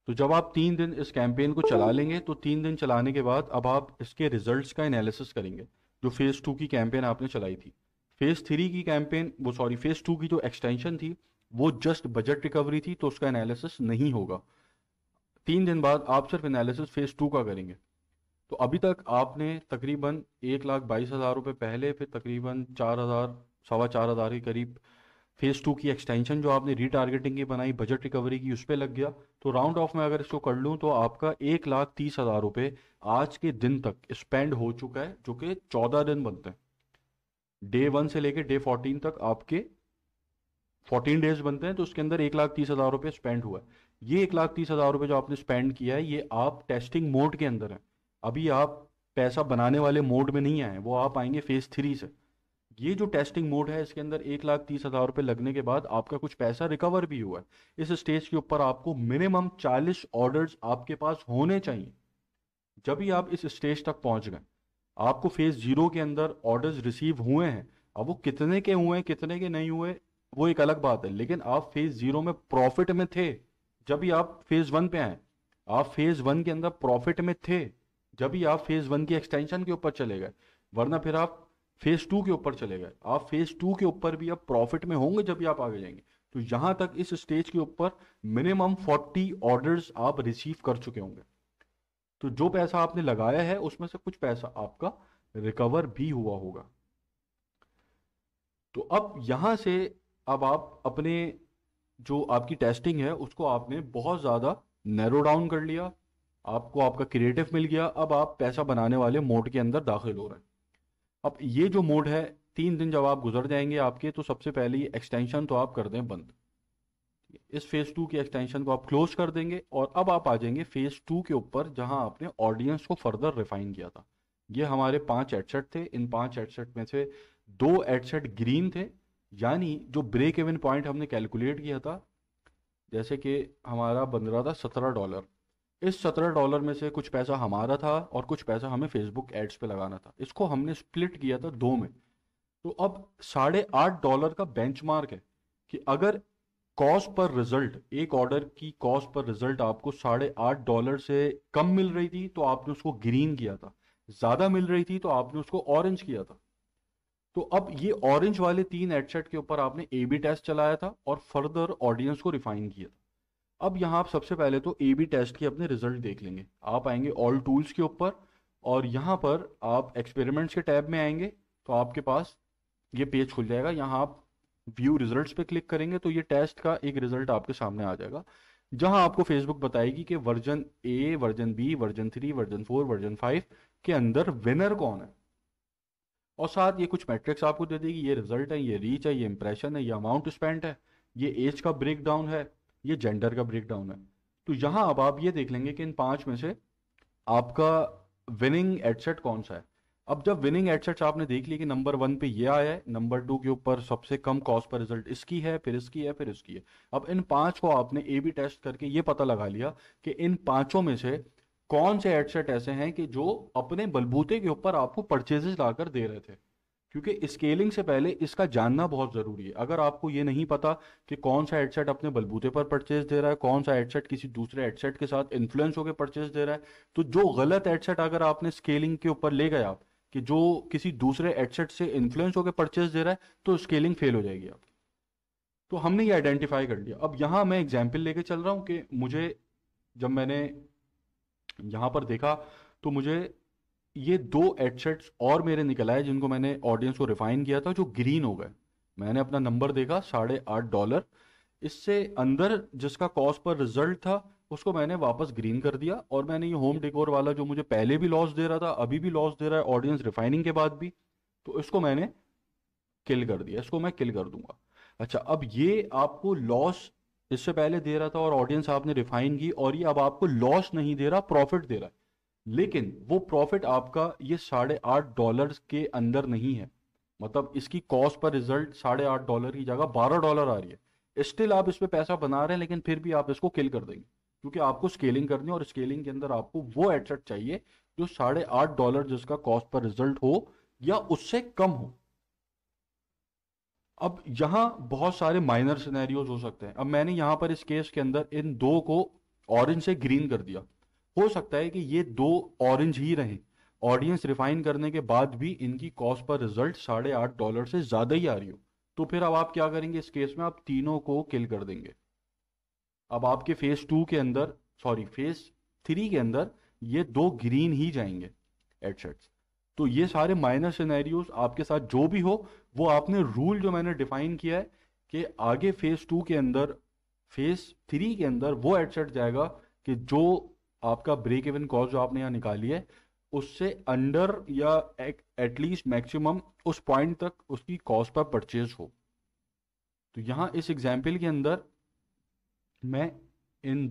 तो जब आप 3 दिन इस कैंपेन को चला लेंगे तो 3 दिन चलाने के बाद अब आप इसके रिजल्ट्स का एनालिसिस करेंगे। जो फेज़ 2 की कैंपेन आपने चलाई थी, फेज़ 3 की कैंपेन, वो सॉरी फेज़ 2 की जो एक्सटेंशन थी वो जस्ट बजट रिकवरी थी, तो उसका एनालिसिस नहीं होगा। 3 दिन बाद आप सिर्फ एनालिसिस फेज़ 2 का करेंगे। तो अभी तक आपने तकरीबन 1,22,000 रुपये पहले, फिर तकरीबन 4,000, 4,2500 के करीब फेज़ 2 की एक्सटेंशन जो आपने रीटारगेटिंग की बनाई, बजट रिकवरी की, उस पर लग गया। तो राउंड ऑफ में अगर इसको कर लूँ तो आपका 1,30,000 रुपये आज के दिन तक स्पेंड हो चुका है, जो कि 14 दिन बनते हैं। डे 1 से लेके डे 14 तक आपके 14 डेज बनते हैं, तो उसके अंदर 1,30,000 रुपये स्पेंड हुआ है। ये 1,30,000 रुपये जो आपने स्पेंड किया है, ये आप टेस्टिंग मोड के अंदर है। अभी आप पैसा बनाने वाले मोड में नहीं आए, वो आप आएंगे फेज़ 3 से। ये जो टेस्टिंग मोड है, इसके अंदर 1,30,000 रुपये लगने के बाद आपका कुछ पैसा रिकवर भी हुआ है। इस स्टेज के ऊपर आपको मिनिमम 40 ऑर्डर्स आपके पास होने चाहिए। जब भी आप इस स्टेज तक पहुंच गए, आपको फेज़ 0 के अंदर ऑर्डर्स रिसीव हुए हैं। अब वो कितने के हुए हैं, कितने के नहीं हुए, वो एक अलग बात है, लेकिन आप फेज़ 0 में प्रॉफिट में थे। जब भी आप फेज़ 1 पे आए, आप फेज़ 1 के अंदर प्रॉफिट में थे। जब भी आप फेज़ 1 की एक्सटेंशन के ऊपर चले गए, वरना फिर आप फेज़ 2 के ऊपर चले गए। आप फेज़ 2 के ऊपर भी अब प्रॉफिट में होंगे जब भी आप आगे जाएंगे। तो यहां तक इस स्टेज के ऊपर मिनिमम 40 ऑर्डर्स आप रिसीव कर चुके होंगे। तो जो पैसा आपने लगाया है उसमें से कुछ पैसा आपका रिकवर भी हुआ होगा। तो अब यहां से अब आप अपने जो आपकी टेस्टिंग है उसको आपने बहुत ज़्यादा नैरो डाउन कर लिया। आपको आपका क्रिएटिव मिल गया। अब आप पैसा बनाने वाले मोड के अंदर दाखिल हो रहे हैं। अब ये जो मोड है, 3 दिन जब आप गुजर जाएंगे आपके, तो सबसे पहले ये एक्सटेंशन तो आप कर दें बंद। इस फेज़ 2 की एक्सटेंशन को आप क्लोज कर देंगे और अब आप आ जाएंगे फेज़ 2 के ऊपर, जहां आपने ऑडियंस को फर्दर रिफाइन किया था। ये हमारे 5 एडसेट थे। इन 5 एडसेट में से 2 एडसेट ग्रीन थे, यानी जो ब्रेक इवन पॉइंट हमने कैलकुलेट किया था, जैसे कि हमारा बन रहा था $17। इस $17 में से कुछ पैसा हमारा था और कुछ पैसा हमें फेसबुक एड्स पे लगाना था। इसको हमने स्प्लिट किया था 2 में। तो अब $8.5 का बेंचमार्क है कि अगर कॉस्ट पर रिजल्ट, एक ऑर्डर की कॉस्ट पर रिजल्ट आपको $8.5 से कम मिल रही थी तो आपने उसको ग्रीन किया था, ज्यादा मिल रही थी तो आपने उसको ऑरेंज किया था। तो अब ये ऑरेंज वाले 3 एडसेट के ऊपर आपने ए बी टेस्ट चलाया था और फर्दर ऑडियंस को रिफाइन किया था। अब यहाँ आप सबसे पहले तो ए बी टेस्ट के अपने रिजल्ट देख लेंगे। आप आएंगे ऑल टूल्स के ऊपर और यहाँ पर आप एक्सपेरिमेंट्स के टैब में आएंगे, तो आपके पास ये पेज खुल जाएगा। यहाँ आप व्यू रिजल्ट्स पे क्लिक करेंगे तो ये टेस्ट का एक रिजल्ट आपके सामने आ जाएगा, जहां आपको फेसबुक बताएगी कि version 1, version 2, version 3, version 4, version 5 के अंदर विनर कौन है। और साथ ये कुछ मैट्रिक्स आपको दे देगी, ये रिजल्ट है, ये रीच है, ये इंप्रेशन है, ये अमाउंट स्पेंट है, ये एज का ब्रेक डाउन है, ये जेंडर का ब्रेक डाउन है। तो यहाँ अब आप ये देख लेंगे कि इन 5 में से आपका विनिंग एडसेट कौन सा है। अब जब विनिंग एडसेट्स आपने देख लिया कि नंबर 1 पे ये आया है, नंबर 2 के ऊपर सबसे कम कॉस्ट पर रिजल्ट इसकी है, फिर इसकी है, फिर इसकी है। अब इन 5 को आपने ए बी टेस्ट करके ये पता लगा लिया कि इन 5 में से कौन से एडसेट ऐसे हैं कि जो अपने बलबूते के ऊपर आपको परचेजेस लाकर दे रहे थे। क्योंकि स्केलिंग से पहले इसका जानना बहुत ज़रूरी है। अगर आपको ये नहीं पता कि कौन सा हेडसेट अपने बलबूते पर परचेज दे रहा है, कौन सा हेडसेट किसी दूसरे हेडसेट के साथ इन्फ्लुएंस होकर परचेज दे रहा है, तो जो गलत हेडसेट अगर आपने स्केलिंग के ऊपर ले गए आप, कि जो किसी दूसरे हेडसेट से इन्फ्लुएंस होकर परचेज दे रहा है, तो स्केलिंग फेल हो जाएगी आपकी। तो हमने ये आइडेंटिफाई कर लिया। अब यहाँ मैं एग्जाम्पल लेके चल रहा हूँ कि मुझे, जब मैंने यहाँ पर देखा तो मुझे ये 2 एडसेट्स और मेरे निकल आए जिनको मैंने ऑडियंस को रिफाइन किया था, जो ग्रीन हो गए। मैंने अपना नंबर देखा $8.5, इससे अंदर जिसका कॉस्ट पर रिजल्ट था उसको मैंने वापस ग्रीन कर दिया। और मैंने ये होम डेकोर वाला जो मुझे पहले भी लॉस दे रहा था, अभी भी लॉस दे रहा है ऑडियंस रिफाइनिंग के बाद भी, तो इसको मैंने किल कर दिया, इसको मैं किल कर दूंगा। अच्छा, अब ये आपको लॉस इससे पहले दे रहा था और ऑडियंस आपने रिफाइन की, और ये अब आपको लॉस नहीं दे रहा, प्रॉफिट दे रहा है। लेकिन वो प्रॉफिट आपका ये $8.5 के अंदर नहीं है। मतलब इसकी कॉस्ट पर रिजल्ट $8.5 की जगह $12 आ रही है। स्टिल आप इस पे पैसा बना रहे हैं, लेकिन फिर भी आप इसको किल कर देंगे, क्योंकि आपको स्केलिंग करनी है और स्केलिंग के अंदर आपको वो एडसेट चाहिए जो $8.5 जिसका कॉस्ट पर रिजल्ट हो या उससे कम हो। अब यहाँ बहुत सारे माइनर सिनेरियोज हो सकते हैं। अब मैंने यहाँ पर इस केस के अंदर इन 2 को ऑरेंज से ग्रीन कर दिया। हो सकता है कि ये दो ऑरेंज ही रहें, ऑडियंस रिफाइन करने के बाद भी इनकी कॉस्ट पर रिजल्ट $8.5 से ज्यादा ही आ रही हो, तो फिर अब आप क्या करेंगे? इस केस में आप तीनों को किल कर देंगे। अब आपके फेज 3 के अंदर ये दो ग्रीन ही जाएंगे एडसेट्स। तो ये सारे माइनर सिनेरियोज आपके साथ जो भी हो, वो आपने रूल जो मैंने डिफाइन किया है कि आगे फेज 3 के अंदर वो एडसेट जाएगा कि जो आपका ब्रेक इवन कॉस्ट जो आपने यहाँ निकाली है उससे अंडर या एटलीस्ट मैक्सिमम उस पॉइंट तक उसकी कॉस्ट पर परचेज हो। तो यहाँ इस एग्जाम्पल के अंदर मैं इन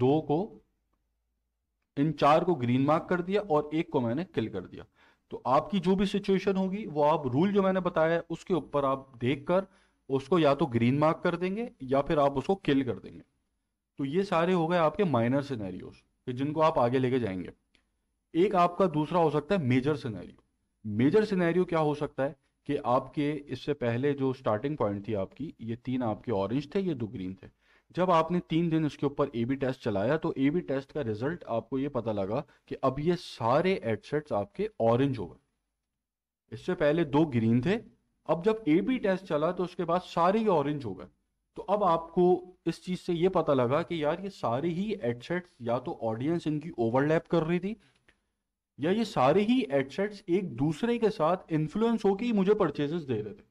चार को ग्रीन मार्क कर दिया और एक को मैंने किल कर दिया। तो आपकी जो भी सिचुएशन होगी वो आप रूल जो मैंने बताया है उसके ऊपर आप देखकर उसको या तो ग्रीन मार्क कर देंगे या फिर आप उसको किल कर देंगे। तो ये सारे हो गए आपके माइनर सिनेरियोज जिनको आप आगे लेके जाएंगे। एक आपका दूसरा हो सकता है मेजर सिनेरियो। मेजर सिनेरियो क्या हो सकता है कि आपके इससे पहले जो स्टार्टिंग पॉइंट थी आपकी, ये 3 आपके ऑरेंज थे, ये 2 ग्रीन थे। जब आपने 3 दिन इसके ऊपर ए बी टेस्ट चलाया तो ए बी टेस्ट का रिजल्ट आपको ये पता लगा कि अब ये सारे एडसेट्स आपके ऑरेंज हो गए। इससे पहले 2 ग्रीन थे, अब जब ए बी टेस्ट चला तो उसके बाद सारे ही ऑरेंज हो गए। तो अब आपको इस चीज से ये पता लगा कि यार ये सारे ही एडसेट्स या तो ऑडियंस इनकी ओवरलैप कर रही थी या ये सारे ही एडसेट्स एक दूसरे के साथ इन्फ्लुएंस होकर ही मुझे परचेजेस दे रहे थे।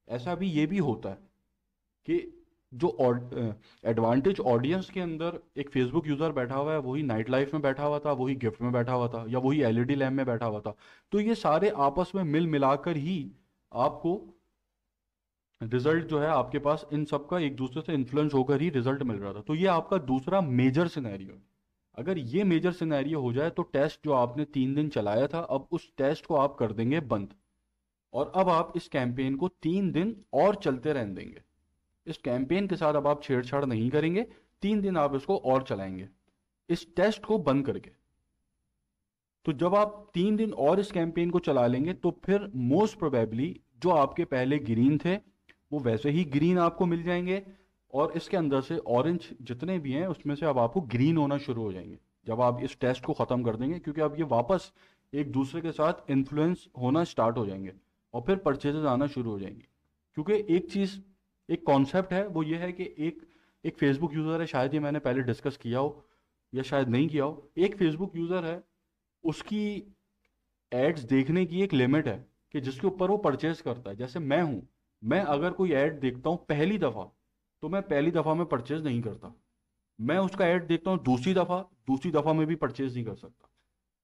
ऐसा भी ये भी होता है कि जो एडवांटेज ऑडियंस के अंदर एक फेसबुक यूजर बैठा हुआ है, वही नाइट लाइफ में बैठा हुआ था, वही गिफ्ट में बैठा हुआ था, या वही एलईडी लैम्प में बैठा हुआ था। तो ये सारे आपस में मिल मिलाकर ही आपको रिजल्ट जो है आपके पास इन सब का एक दूसरे से इन्फ्लुएंस होकर ही रिजल्ट मिल रहा था। तो ये आपका दूसरा मेजर सिनेरियो है। अगर ये मेजर सिनेरियो हो जाए तो टेस्ट जो आपने 3 दिन चलाया था अब उस टेस्ट को आप कर देंगे बंद, और अब आप इस कैंपेन को 3 दिन और चलते रहने देंगे। इस कैंपेन के साथ अब आप छेड़छाड़ नहीं करेंगे, 3 दिन आप इसको और चलाएंगे इस टेस्ट को बंद करके। तो जब आप 3 दिन और इस कैंपेन को चला लेंगे तो फिर मोस्ट प्रोबेबली जो आपके पहले ग्रीन थे वो वैसे ही ग्रीन आपको मिल जाएंगे, और इसके अंदर से ऑरेंज जितने भी हैं उसमें से अब आपको ग्रीन होना शुरू हो जाएंगे जब आप इस टेस्ट को खत्म कर देंगे, क्योंकि अब ये वापस एक दूसरे के साथ इन्फ्लुएंस होना स्टार्ट हो जाएंगे और फिर परचेजेस आना शुरू हो जाएंगे। क्योंकि एक कॉन्सेप्ट है वो ये है कि एक फेसबुक यूजर है, शायद ये मैंने पहले डिस्कस किया हो या शायद नहीं किया हो। एक फेसबुक यूजर है, उसकी एड्स देखने की एक लिमिट है कि जिसके ऊपर वो परचेज करता है। जैसे मैं हूं, मैं अगर कोई ऐड देखता हूं पहली दफा तो मैं पहली दफा में परचेज नहीं करता। मैं उसका ऐड देखता हूं दूसरी दफा में भी परचेज नहीं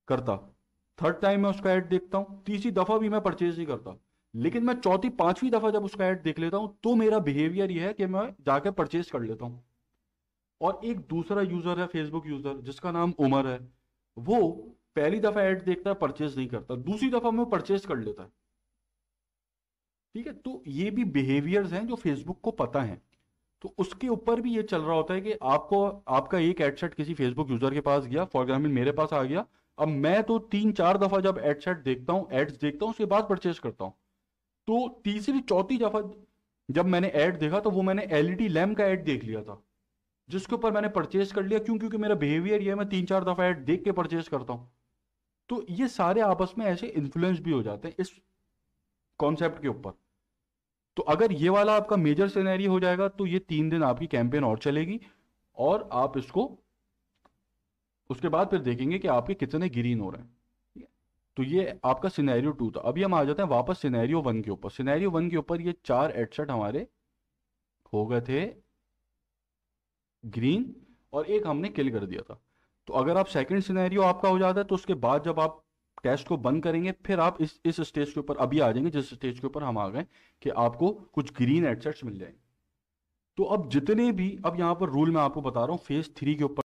करता। थर्ड टाइम मैं उसका ऐड देखता हूं, तीसरी दफा भी मैं परचेज नहीं करता। लेकिन मैं चौथी पांचवी दफा जब उसका ऐड देख लेता हूं तो मेरा बिहेवियर ये है कि मैं जाकर परचेज कर लेता हूं। और एक दूसरा यूजर है, फेसबुक यूजर, जिसका नाम उमर है, वो पहली दफा ऐड देखता है, परचेज नहीं करता, दूसरी दफा में परचेज कर लेता है। ठीक है, तो ये भी बिहेवियर्स हैं जो फेसबुक को पता है। तो उसके ऊपर भी ये चल रहा होता है कि आपका एक एडसेट किसी फेसबुक यूजर के पास गया, फॉर एग्जाम्पल मेरे पास आ गया। अब मैं तो 3-4 दफा जब एड्स देखता हूं उसके बाद परचेज करता हूं। तो तीसरी चौथी दफा जब मैंने ऐड देखा तो वो मैंने एलईडी लैम्प का ऐड देख लिया था, जिसके ऊपर मैंने परचेज कर लिया। क्यों? क्योंकि मेरा बिहेवियर ये है, मैं 3-4 दफा ऐड देख के परचेज करता हूं। तो ये सारे आपस में ऐसे इन्फ्लुएंस भी हो जाते हैं इस कॉन्सेप्ट के ऊपर। तो अगर ये वाला आपका मेजर सिनेरियो हो जाएगा तो ये 3 दिन आपकी कैंपेन और चलेगी, और आप इसको उसके बाद फिर देखेंगे कि आपके कितने ग्रीन हो रहे हैं। ठीक है, तो ये आपका सिनेरियो 2 था। अभी हम आ जाते हैं वापस सिनेरियो 1 के ऊपर। सिनेरियो 1 के ऊपर ये 4 एडसेट हमारे हो गए थे ग्रीन, और एक हमने किल कर दिया था। तो अगर आप सेकंड सिनेरियो आपका हो जाता है तो उसके बाद जब आप टेस्ट को बंद करेंगे फिर आप इस स्टेज के ऊपर अभी आ जाएंगे, जिस स्टेज के ऊपर हम आ गए कि आपको कुछ ग्रीन एडसेट्स मिल जाएंगे। तो अब जितने भी, अब यहाँ पर रूल मैं आपको बता रहा हूँ फेज 3 के ऊपर